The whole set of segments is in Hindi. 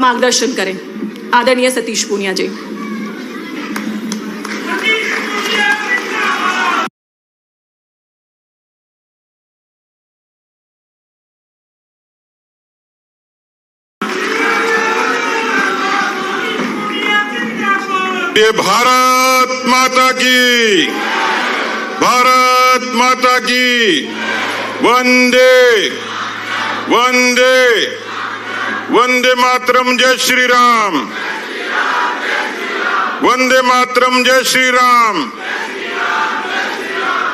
मार्गदर्शन करें। आदरणीय सतीश पूनिया जी। ये भारत माता की, भारत माता की, वंदे वंदे वंदे मातरम, जय श्री राम, वंदे मातरम, जय श्री राम।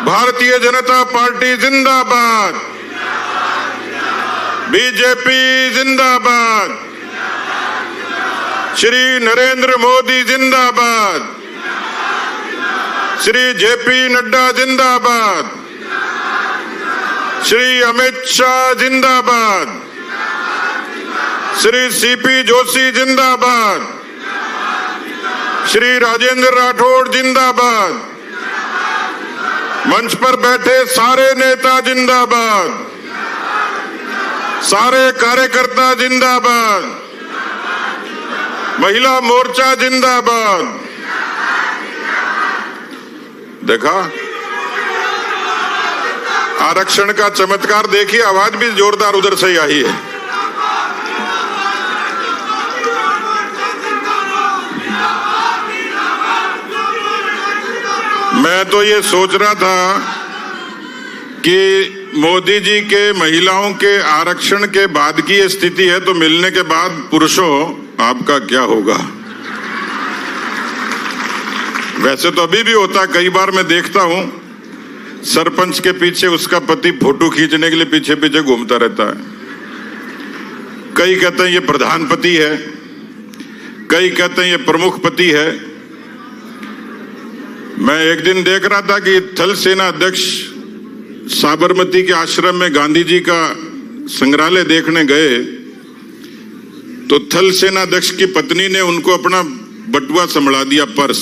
भारतीय जनता पार्टी जिंदाबाद, बीजेपी जिंदाबाद, श्री नरेंद्र मोदी जिंदाबाद, श्री जेपी नड्डा जिंदाबाद, श्री अमित शाह जिंदाबाद, श्री सीपी जोशी जिंदाबाद, श्री राजेंद्र राठौड़ जिंदाबाद, मंच पर बैठे सारे नेता जिंदाबाद, सारे कार्यकर्ता जिंदाबाद, महिला मोर्चा जिंदाबाद। देखा आरक्षण का चमत्कार, देखिए आवाज भी जोरदार उधर से ही आई है। मैं तो ये सोच रहा था कि मोदी जी के महिलाओं के आरक्षण के बाद की ये स्थिति है, तो मिलने के बाद पुरुषों आपका क्या होगा। वैसे तो अभी भी होता, कई बार मैं देखता हूं सरपंच के पीछे उसका पति फोटो खींचने के लिए पीछे पीछे घूमता रहता है। कई कहते हैं ये प्रधान पति है, कई कहते हैं ये प्रमुख पति है। मैं एक दिन देख रहा था कि थल सेना अध्यक्ष साबरमती के आश्रम में गांधी जी का संग्रहालय देखने गए, तो थल सेना अध्यक्ष की पत्नी ने उनको अपना बटुआ संभला दिया, पर्स,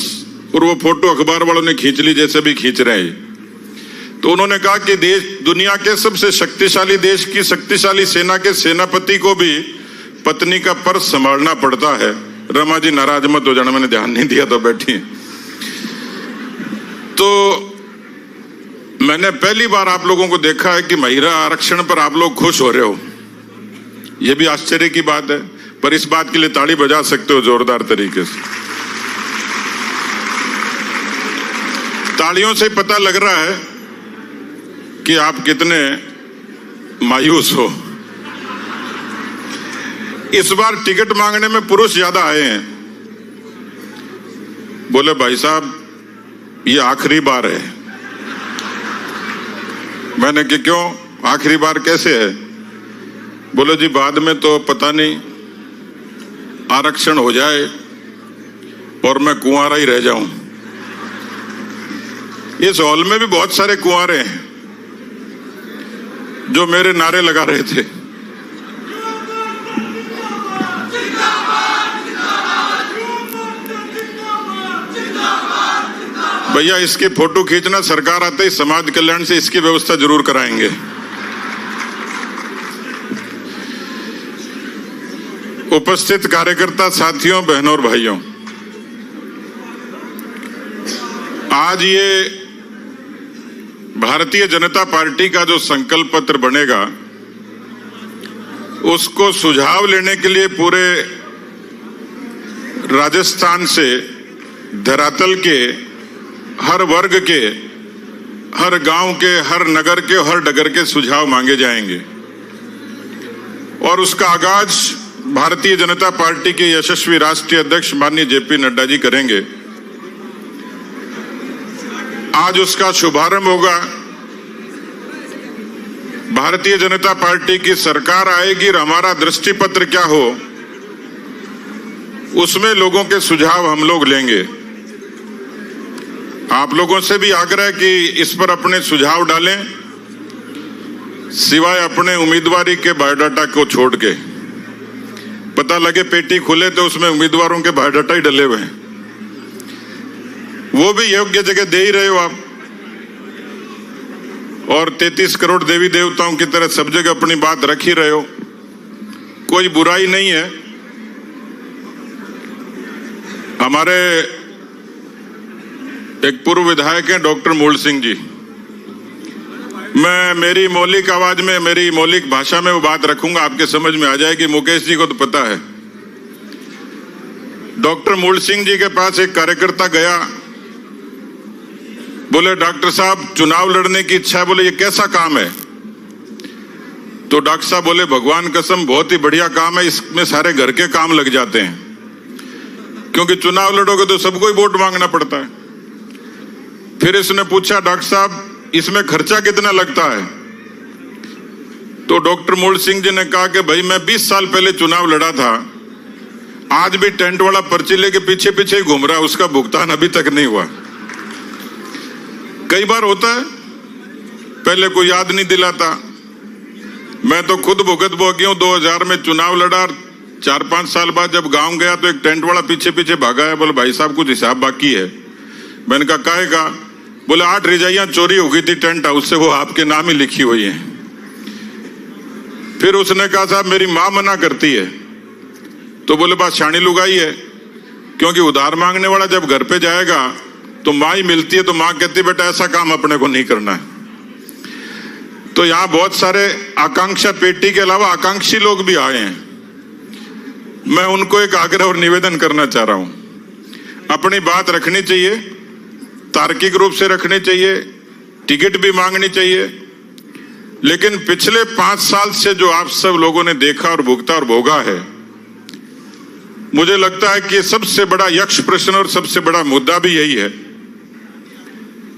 और वो फोटो अखबार वालों ने खींच ली जैसे भी खींच रहे हैं। तो उन्होंने कहा कि देश, दुनिया के सबसे शक्तिशाली देश की शक्तिशाली सेना के सेनापति को भी पत्नी का पर्स संभालना पड़ता है। रमा जी नाराज मत हो जाना, मैंने ध्यान नहीं दिया तो बैठी। तो मैंने पहली बार आप लोगों को देखा है कि महिला आरक्षण पर आप लोग खुश हो रहे हो। यह भी आश्चर्य की बात है, पर इस बात के लिए ताली बजा सकते हो जोरदार तरीके से। तालियों से पता लग रहा है कि आप कितने मायूस हो। इस बार टिकट मांगने में पुरुष ज्यादा आए हैं। बोले भाई साहब ये आखिरी बार है। मैंने कि क्यों आखिरी बार कैसे है? बोले जी बाद में तो पता नहीं आरक्षण हो जाए और मैं कुंवारा ही रह जाऊं। इस हॉल में भी बहुत सारे कुंवारे हैं जो मेरे नारे लगा रहे थे। भैया इसकी फोटो खींचना, सरकार आते ही समाज कल्याण से इसकी व्यवस्था जरूर कराएंगे। उपस्थित कार्यकर्ता साथियों, बहनों और भाइयों, आज ये भारतीय जनता पार्टी का जो संकल्प पत्र बनेगा, उसको सुझाव लेने के लिए पूरे राजस्थान से धरातल के हर वर्ग के, हर गांव के, हर नगर के, हर डगर के सुझाव मांगे जाएंगे और उसका आगाज भारतीय जनता पार्टी के यशस्वी राष्ट्रीय अध्यक्ष माननीय जेपी नड्डा जी करेंगे। आज उसका शुभारंभ होगा। भारतीय जनता पार्टी की सरकार आएगी और हमारा दृष्टि पत्र क्या हो, उसमें लोगों के सुझाव हम लोग लेंगे। आप लोगों से भी आग्रह कि इस पर अपने सुझाव डालें, सिवाय अपने उम्मीदवारी के बायोडाटा को छोड़ के। पता लगे पेटी खुले तो उसमें उम्मीदवारों के बायोडाटा ही डले हुए हैं, वो भी योग्य जगह दे ही रहे हो आप। और 33 करोड़ देवी देवताओं की तरह सब जगह अपनी बात रख ही रहे हो। कोई बुराई नहीं है, हमारे एक पूर्व विधायक हैं डॉक्टर मूल सिंह जी, मैं मेरी मौलिक आवाज में, मेरी मौलिक भाषा में वो बात रखूंगा, आपके समझ में आ जाएगी। मुकेश जी को तो पता है। डॉक्टर मूल सिंह जी के पास एक कार्यकर्ता गया, बोले डॉक्टर साहब चुनाव लड़ने की इच्छा है, बोले ये कैसा काम है? तो डॉक्टर साहब बोले भगवान कसम बहुत ही बढ़िया काम है, इसमें सारे घर के काम लग जाते हैं, क्योंकि चुनाव लड़ोगे तो सबको ही वोट मांगना पड़ता है। फिर इसने पूछा डॉक्टर साहब इसमें खर्चा कितना लगता है? तो डॉक्टर मूल सिंह जी ने कहा कि भाई मैं 20 साल पहले चुनाव लड़ा था, आज भी टेंट वाला पर्ची लेके पीछे पीछे ही घूम रहा है, उसका भुगतान अभी तक नहीं हुआ। कई बार होता है, पहले कोई याद नहीं दिलाता। मैं तो खुद भुगत भोगी हूं, 2000 में चुनाव लड़ा, 4-5 साल बाद जब गांव गया तो एक टेंट वाला पीछे पीछे भागा है, बोले भाई साहब कुछ हिसाब बाकी है। मैंने कहा काहे का? बोले 8 रजाइयां चोरी हो गई थी टेंट हाउस से, वो आपके नाम ही लिखी हुई है। फिर उसने कहा साहब मेरी मां मना करती है। तो बोले बात शानी लुगाई है, क्योंकि उधार मांगने वाला जब घर पे जाएगा तो मां ही मिलती है, तो मां कहती है बेटा ऐसा काम अपने को नहीं करना है। तो यहां बहुत सारे आकांक्षा पेटी के अलावा आकांक्षी लोग भी आए हैं। मैं उनको एक आग्रह और निवेदन करना चाह रहा हूं, अपनी बात रखनी चाहिए, तार्किक रूप से रखनी चाहिए, टिकट भी मांगनी चाहिए, लेकिन पिछले 5 साल से जो आप सब लोगों ने देखा और भुगता और भोगा है, मुझे लगता है कि सबसे बड़ा यक्ष प्रश्न और सबसे बड़ा मुद्दा भी यही है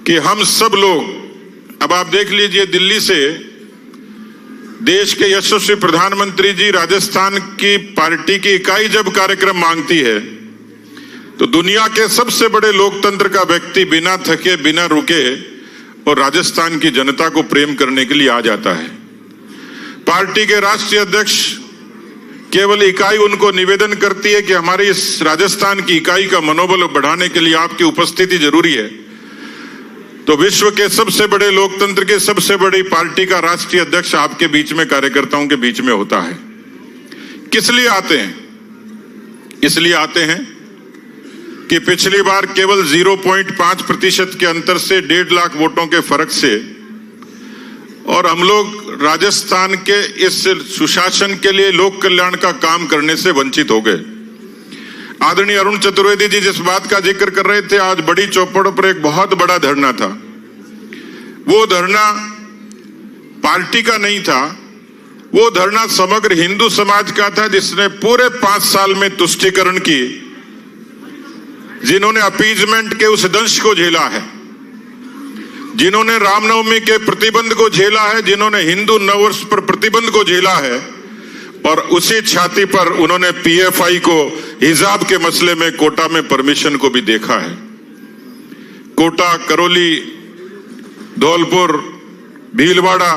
कि हम सब लोग, अब आप देख लीजिए दिल्ली से देश के यशस्वी प्रधानमंत्री जी राजस्थान की पार्टी की इकाई जब कार्यक्रम मांगती है तो दुनिया के सबसे बड़े लोकतंत्र का व्यक्ति बिना थके बिना रुके और राजस्थान की जनता को प्रेम करने के लिए आ जाता है। पार्टी के राष्ट्रीय अध्यक्ष केवल इकाई उनको निवेदन करती है कि हमारी इस राजस्थान की इकाई का मनोबल बढ़ाने के लिए आपकी उपस्थिति जरूरी है। तो विश्व के सबसे बड़े लोकतंत्र के सबसे बड़ी पार्टी का राष्ट्रीय अध्यक्ष आपके बीच में, कार्यकर्ताओं के बीच में होता है। किस लिए आते हैं? इसलिए आते हैं कि पिछली बार केवल 0.5% के अंतर से 1.5 लाख वोटों के फर्क से और हम लोग राजस्थान के इस सुशासन के लिए लोक कल्याण का काम करने से वंचित हो गए। आदरणीय अरुण चतुर्वेदी जी जिस बात का जिक्र कर रहे थे, आज बड़ी चौपड़ पर एक बहुत बड़ा धरना था। वो धरना पार्टी का नहीं था, वो धरना समग्र हिंदू समाज का था, जिसने पूरे 5 साल में तुष्टीकरण की, जिन्होंने अपीजमेंट के उस दंश को झेला है, जिन्होंने रामनवमी के प्रतिबंध को झेला है, जिन्होंने हिंदू नववर्ष पर प्रतिबंध को झेला है, और उसी छाती पर उन्होंने पीएफआई को हिजाब के मसले में कोटा में परमिशन को भी देखा है। कोटा, करौली, धौलपुर, भीलवाड़ा,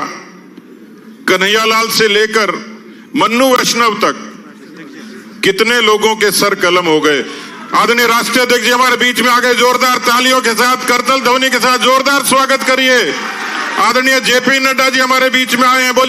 कन्हैयालाल से लेकर मन्नू वैष्णव तक कितने लोगों के सर कलम हो गए। आदरणीय राष्ट्रीय अध्यक्ष जी हमारे बीच में आ गए, जोरदार तालियों के साथ, करतल ध्वनि के साथ जोरदार स्वागत करिए। आदरणीय जेपी नड्डा जी हमारे बीच में आए हैं, बोलिए।